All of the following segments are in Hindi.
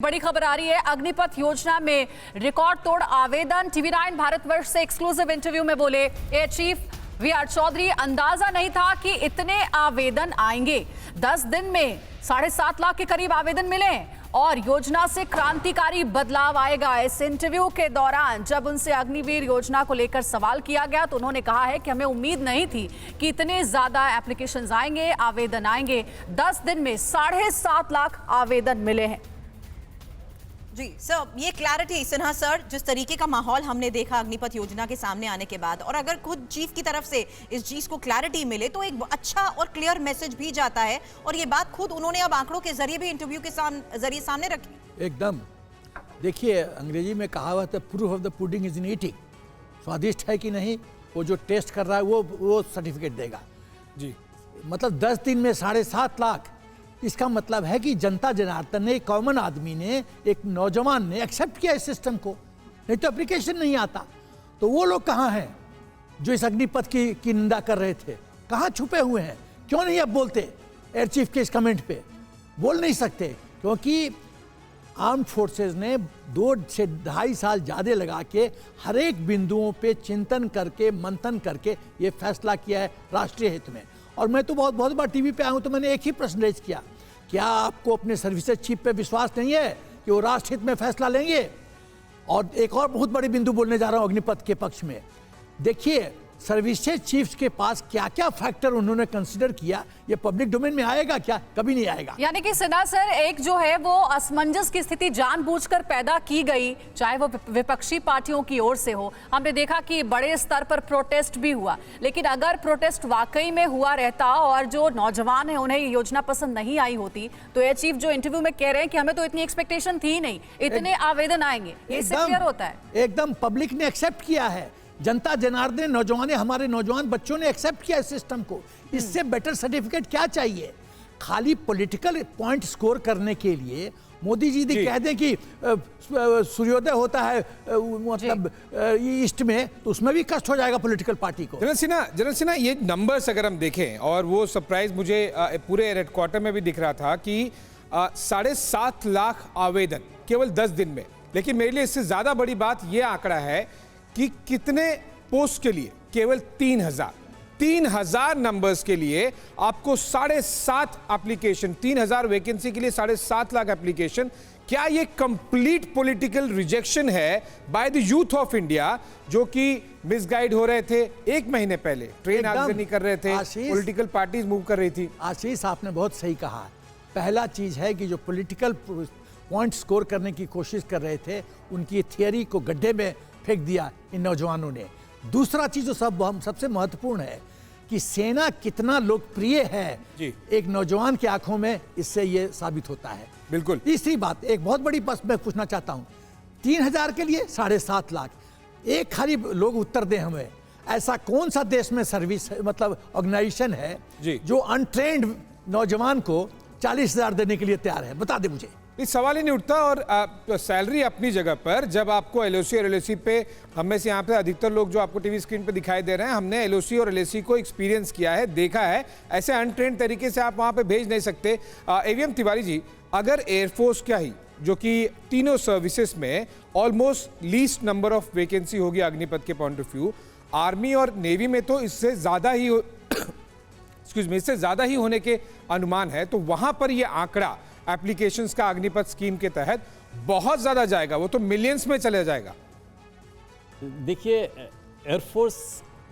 बड़ी खबर आ रही है। अग्निपथ योजना में रिकॉर्ड तोड़ आवेदन। टीवी9 भारतवर्ष से एक्सक्लूसिव इंटरव्यू में बोले air chief V R Chaudhari, अंदाजा नहीं था कि इतने आवेदन आएंगे। 10 दिन में 7.5 लाख के करीब आवेदन मिले और योजना से क्रांतिकारी बदलाव आएगा। इस इंटरव्यू के दौरान जब उनसे अग्निवीर योजना को लेकर सवाल किया गया तो उन्होंने कहा है कि हमें उम्मीद नहीं थी कि इतने ज्यादा एप्लीकेशंस आएंगे, आवेदन आएंगे। 10 दिन में 7.5 लाख आवेदन मिले हैं। जी सर, ये क्लैरिटी सिन्हा सर, जिस तरीके का माहौल हमने देखा अग्निपथ योजना के सामने आने के बाद, और अगर खुद चीफ की तरफ से इस चीज को क्लैरिटी मिले तो एक अच्छा और क्लियर मैसेज भी जाता है। और ये बात खुद उन्होंने अब आंकड़ों के जरिए भी इंटरव्यू के जरिए सामने रखी। एकदम देखिए, अंग्रेजी में कहावत है, proof of the pudding is in eating. स्वादिष्ट है कि नहीं, वो जो टेस्ट कर रहा है वो सर्टिफिकेट देगा जी। मतलब 10 दिन में 7.5 लाख, इसका मतलब है कि जनता जनार्दन ने, कॉमन आदमी ने, एक नौजवान ने एक्सेप्ट किया इस सिस्टम को, नहीं तो एप्लीकेशन नहीं आता। तो वो लोग कहाँ हैं जो इस अग्निपथ की निंदा कर रहे थे? कहाँ छुपे हुए हैं? क्यों नहीं अब बोलते? एयर चीफ के इस कमेंट पे बोल नहीं सकते क्योंकि आर्म्ड फोर्सेस ने 2 से 2.5 साल ज़्यादा लगा के हर एक बिंदुओं पे चिंतन करके, मंथन करके ये फैसला किया है राष्ट्रीय हित में। और मैं तो बहुत बार टीवी पे आया हूँ तो मैंने एक ही प्रश्न रेज किया, क्या आपको अपने सर्विसेज चीफ पे विश्वास नहीं है कि वो राष्ट्र हित में फैसला लेंगे? और एक और बहुत बड़ी बिंदु बोलने जा रहा हूँ अग्निपथ के पक्ष में। देखिए, सर्विसेज चीफ्स के पास क्या क्या फैक्टर उन्होंने कंसीडर किया, ये पब्लिक डोमेन में आएगा क्या? कभी नहीं आएगा। यानी कि सिन्हा सर, एक जो है वो असमंजस की स्थिति जानबूझकर पैदा की गई, चाहे वो विपक्षी पार्टियों की ओर से हो। हमने देखा कि बड़े स्तर पर प्रोटेस्ट भी हुआ, लेकिन अगर प्रोटेस्ट वाकई में हुआ रहता और जो नौजवान है उन्हें ये योजना पसंद नहीं आई होती तो एयर चीफ जो इंटरव्यू में कह रहे हैं कि हमें तो इतनी एक्सपेक्टेशन थी नहीं, इतने आवेदन आएंगे, इससे क्लियर होता है। एकदम पब्लिक ने एक्सेप्ट किया है, जनता जनार्दन, नौजवान, हमारे नौजवान बच्चों ने एक्सेप्ट किया इस सिस्टम को। इससे बेटर सर्टिफिकेट क्या चाहिए? खाली पॉलिटिकल पॉइंट स्कोर करने के लिए मोदी जी कह दें कि सूर्योदय होता है मतलब ईस्ट में, तो उसमें भी कष्ट हो जाएगा पॉलिटिकल पार्टी को। जनरल सिन्हा, ये नंबर्स अगर हम देखें, और वो सरप्राइज मुझे पूरे हेडक्वार्टर में भी दिख रहा था कि 7.5 लाख आवेदन केवल 10 दिन में। लेकिन मेरे लिए इससे ज्यादा बड़ी बात ये आंकड़ा है कि कितने पोस्ट के लिए केवल 3,000 नंबर्स के लिए आपको 7.5 एप्लीकेशन, 3,000 वैकेंसी के लिए 7.5 लाख एप्लीकेशन। क्या ये कंप्लीट पॉलिटिकल रिजेक्शन है by the youth of India, जो कि मिसगाइड हो रहे थे? 1 महीने पहले ट्रेन आगजनी कर रहे थे, पॉलिटिकल पार्टीज मूव कर रही थी। आशीष, आपने बहुत सही कहा। पहला चीज है कि जो पॉलिटिकल पॉइंट स्कोर करने की कोशिश कर रहे थे, उनकी थियरी को गड्ढे में फेंक दिया इन नौजवानों ने। दूसरा चीज जो सबसे महत्वपूर्ण है कि सेना कितना लोकप्रिय है जी, एक नौजवान की आंखों में, इससे ये साबित होता है। बिल्कुल। तीसरी बात, एक बहुत बड़ी बात मैं पूछना चाहता हूं, 3,000 के लिए 7.5 लाख। एक खाली लोग उत्तर दें हमें, ऐसा कौन सा देश में सर्विस मतलब ऑर्गेनाइजेशन है जो अनट्रेंड नौजवान को 40,000 देने के लिए तैयार है? बता दे मुझे। इस सवाल ही नहीं उठता। और सैलरी अपनी जगह पर, जब आपको एलओसी और एलओसी पे, हम में से यहाँ पे अधिकतर लोग जो आपको टीवी स्क्रीन पे दिखाई दे रहे हैं, हमने एलओसी और एलओसी को एक्सपीरियंस किया है, देखा है। ऐसे अनट्रेंड तरीके से आप वहाँ पे भेज नहीं सकते। एवीएम तिवारी जी, अगर एयरफोर्स क्या ही, जो कि तीनों सर्विसेज में almost least number of vacancy होगी अग्निपथ के पॉइंट ऑफ व्यू, आर्मी और नेवी में तो इससे ज़्यादा ही इससे ज़्यादा ही होने के अनुमान है, तो वहाँ पर ये आंकड़ा एप्लीकेशंस का अग्निपथ स्कीम के तहत बहुत ज्यादा जाएगा, वो तो मिलियंस में चले जाएगा। देखिए, एयरफोर्स,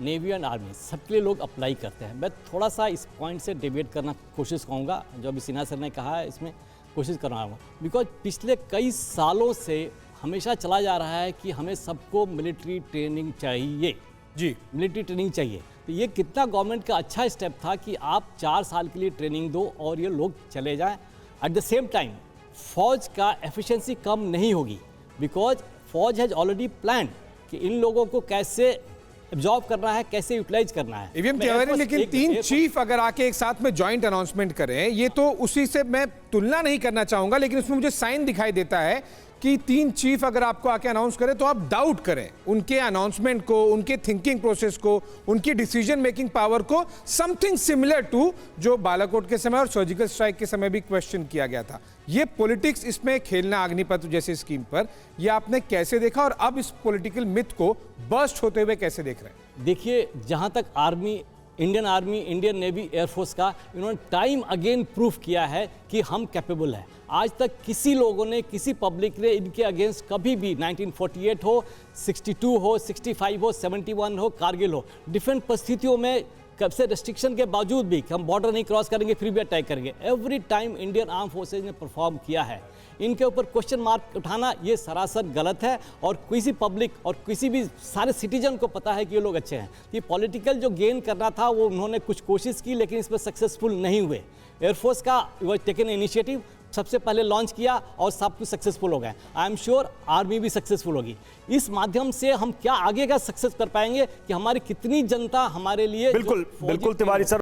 नेवी एंड आर्मी सबके लिए लोग अप्लाई करते हैं। मैं थोड़ा सा इस पॉइंट से डिबेट करना कोशिश करूँगा, जो अभी सिन्हा सर ने कहा है, इसमें कोशिश कर रहा हूँ। बिकॉज पिछले कई सालों से हमेशा चला जा रहा है कि हमें सबको मिलिट्री ट्रेनिंग चाहिए जी, मिलिट्री ट्रेनिंग चाहिए। तो ये कितना गवर्नमेंट का अच्छा स्टेप था कि आप 4 साल के लिए ट्रेनिंग दो और ये लोग चले जाएं। एट द सेम टाइम फौज का एफिशिएंसी कम नहीं होगी, बिकॉज फौज हैज ऑलरेडी प्लान कि इन लोगों को कैसे एब्जॉर्ब करना है, कैसे यूटिलाइज करना है। लेकिन 3 चीफ अगर आके एक साथ में जॉइंट अनाउंसमेंट करें, ये तो उसी से मैं तुलना नहीं करना चाहूंगा, लेकिन उसमें मुझे साइन दिखाई देता है कि 3 चीफ अगर आपको आके अनाउंस करें तो आप डाउट करें उनके अनाउंसमेंट को, उनके थिंकिंग प्रोसेस को, उनकी डिसीजन मेकिंग पावर को। समथिंग सिमिलर टू जो बालाकोट के समय और सर्जिकल स्ट्राइक के समय भी क्वेश्चन किया गया था। ये पॉलिटिक्स इसमें खेलना अग्निपथ जैसे स्कीम पर, ये आपने कैसे देखा और अब इस पॉलिटिकल मिथ को बर्स्ट होते हुए कैसे देख रहे हैं? देखिए, जहाँ तक Indian army, Indian navy, air force का, इन्होंने टाइम अगेन प्रूफ किया है कि हम कैपेबल हैं। आज तक किसी लोगों ने, किसी पब्लिक ने इनके अगेंस्ट कभी भी 1948 हो, 62 हो, 65 हो, 71 हो, कारगिल हो, डिफरेंट परिस्थितियों में कब से रेस्ट्रिक्शन के बावजूद भी कि हम बॉर्डर नहीं क्रॉस करेंगे फिर भी अटैक करेंगे, every time Indian arm forces ने परफॉर्म किया है। इनके ऊपर क्वेश्चन मार्क उठाना ये सरासर गलत है और किसी पब्लिक और किसी भी सारे सिटीजन को पता है कि ये लोग अच्छे हैं। ये पॉलिटिकल जो गेन करना था वो उन्होंने कुछ कोशिश की लेकिन इसमें सक्सेसफुल नहीं हुए। एयरफोर्स का वो टेकन इनिशिएटिव सबसे पहले लॉन्च किया और सब कुछ सक्सेसफुल हो गए। आई एम श्योर आर्मी भी सक्सेसफुल होगी। इस माध्यम से हम क्या आगे का सक्सेस कर पाएंगे कि हमारी कितनी जनता हमारे लिए बिल्कुल तिवारी सर।